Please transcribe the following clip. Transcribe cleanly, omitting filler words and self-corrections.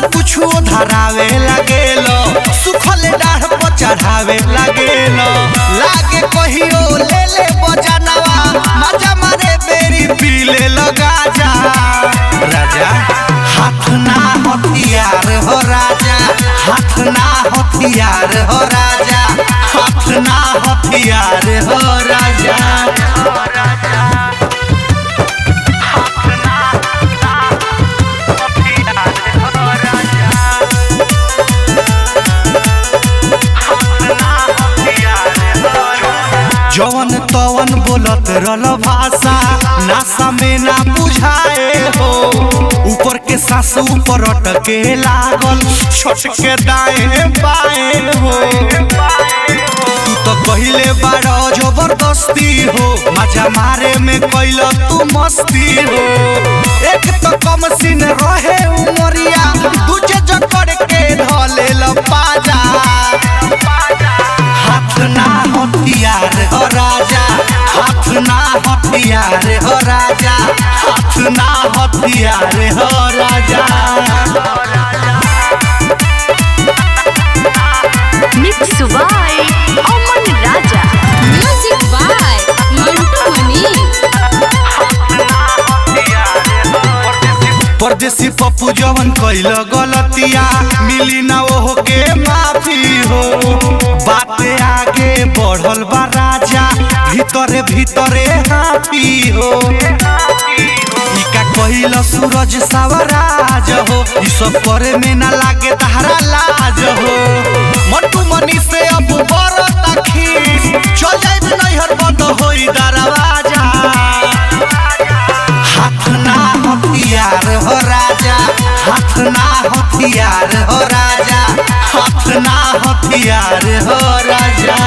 कुछो धरावे लागेलो, सुखल डाढ़ पर चढ़ावे लागेलो। लागे कहियो ले ले बजानवा, मजा मारे बेरी पी ले लगा जा। राजा हाथ ना हथियार हो राजा, हाथ ना हथियार हो राजा, हाथ ना हथियार हो राजा। जवन तवन बोलत रल भाषा, नासा में ना बुझाए हो। ऊपर के सांस ऊपर अटके लागल, छटके दाएं बाएं हो। तू तो कहिले बाड़ा जबरदस्ती हो, मजा मारे में कैल तू मस्ती हो। एक तो कम सीन रहे उमरिया, दूजे जकड़ के धले ल पाजा। हाथ ना हथियार हो राजा, हाथ ना हथियार हो राजा, हाथ ना हथियार हो राजा। Mix by Aman Raja, music by Mantu Mani. Pardesi Pappu जवन कैल गलतिया, मिली ना ओहो के माफी हो। बातें आगे बढ़ल बा राजा, भीतरे भीतरे हाफी हो। इका कहिल सूरज सवराज हो, ई सब करे में ना लागे तहरा लाज हो। मंटू मनी से अब बरता खीस, चल जाए नैहर बंद होई दरवाजा। हाथ ना हथियार हो राजा, हाथ ना हथियार हो राजा, हाथ ना हथियार हो राजा।